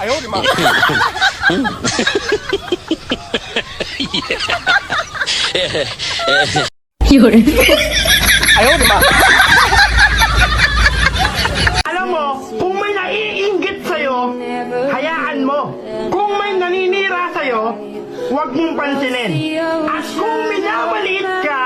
Ayaw, di ba? Yun. Ayaw, di ba? Alam mo, kung may naiinggit sa'yo, hayaan mo. Kung may naninira sa'yo, huwag mong pansinin. At kung minamaliit ka,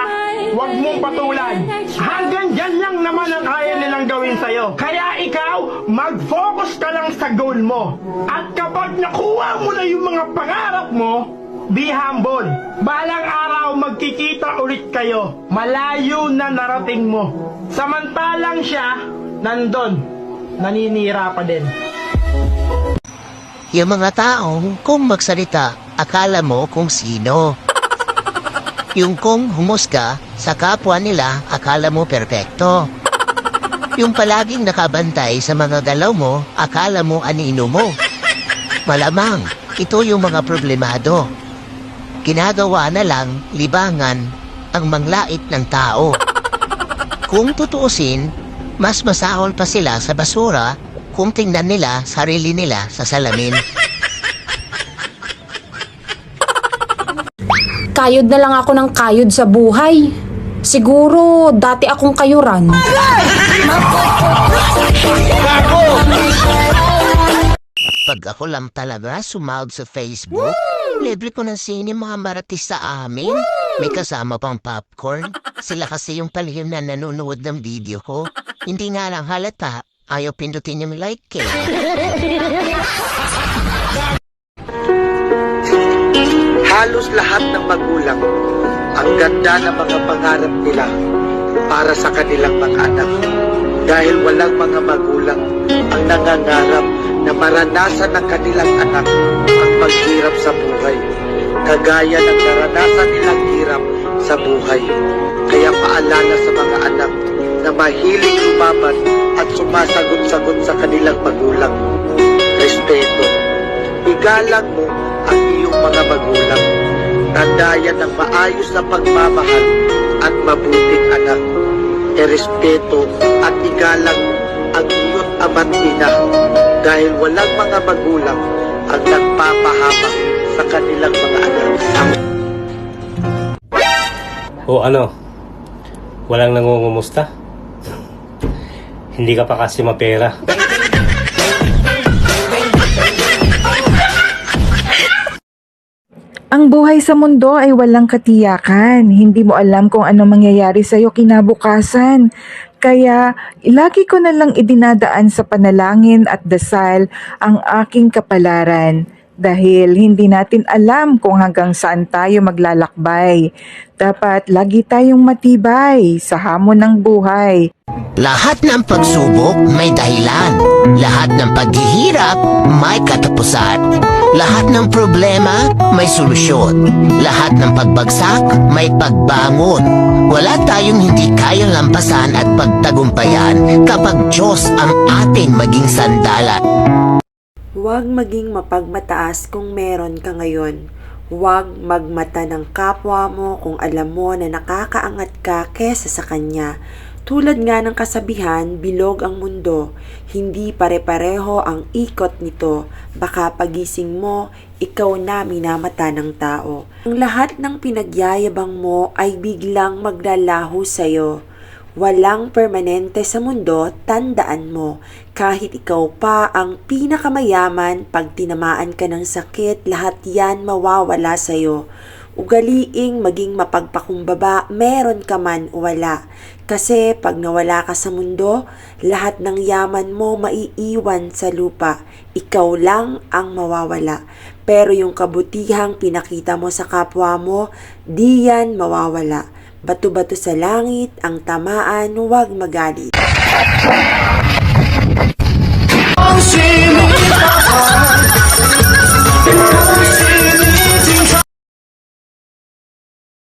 huwag mong patulan. Hanggang dyan lang naman ang kaya nilang gawin sa'yo. Kaya ikaw, mag-focus ka lang sa goal mo. At kapag nakuha mo na yung mga pangarap mo, be humble. Balang araw magkikita ulit kayo. Malayo na narating mo. Samantalang siya, nandun. Naninira pa din. Yung mga taong kung magsalita, akala mo kung sino. Yung kung humusga sa kapwa nila, akala mo perpekto. Yung palaging nakabantay sa mga galaw mo, akala mo anino mo. Malamang, ito yung mga problemado. Ginagawa na lang libangan ang manglait ng tao. Kung tutuusin, mas masahol pa sila sa basura kung tingnan nila sarili nila sa salamin. Kayod na lang ako ng kayod sa buhay. Siguro, dati akong kayuran. Pag ako lang talaga sumahod sa Facebook, libre ko ng sine mga maratis sa amin. May kasama pang popcorn. Sila kasi yung palihim na nanonood ng video ko. Hindi nga lang halata, ayaw pindutin yung like eh. Halos lahat ng magulang, ang ganda ng mga pangarap nila para sa kanilang mga anak. Dahil walang mga magulang ang nangangarap na maranasan ng kanilang anak ang paghirap sa buhay. Kagaya ng naranasan nilang hirap sa buhay. Kaya paalala sa mga anak na mahilig lumaban at sumasagot-sagot sa kanilang magulang. Respeto. Igalang mo ang iyong mga magulang. Tandayan ng maayos na pagmamahal at mabuting anak. Respeto at igalang ang iyong ama't ina dahil walang mga magulang ang nagpapahamak sa kanilang mga anak. O ano? Walang nangungumusta? Hindi ka pa kasi mapera. Ang buhay sa mundo ay walang katiyakan. Hindi mo alam kung ano mangyayari sa'yo kinabukasan. Kaya, lagi ko na lang idinadaan sa panalangin at dasal ang aking kapalaran. Dahil hindi natin alam kung hanggang saan tayo maglalakbay. Dapat lagi tayong matibay sa hamon ng buhay. Lahat ng pagsubok may dahilan. Lahat ng paghihirap may katapusan. Lahat ng problema may solusyon. Lahat ng pagbagsak may pagbangon. Wala tayong hindi kayang lampasan at pagtagumpayan kapag Diyos ang ating maging sandalan. Huwag maging mapagmataas kung meron ka ngayon. Huwag magmata ng kapwa mo kung alam mo na nakakaangat ka kesa sa kanya. Tulad nga ng kasabihan, bilog ang mundo, hindi pare-pareho ang ikot nito. Baka pagising mo, ikaw na minamata ng tao. Ang lahat ng pinagyayabang mo ay biglang maglalaho sa'yo. Walang permanente sa mundo, tandaan mo. Kahit ikaw pa ang pinakamayaman, pag tinamaan ka ng sakit, lahat yan mawawala sa'yo. Ugaliing maging mapagpakumbaba, meron ka man o wala. Kasi pag nawala ka sa mundo, lahat ng yaman mo maiiwan sa lupa. Ikaw lang ang mawawala. Pero yung kabutihang pinakita mo sa kapwa mo, di yan mawawala. Bato-bato sa langit, ang tamaan, huwag magalit. Ang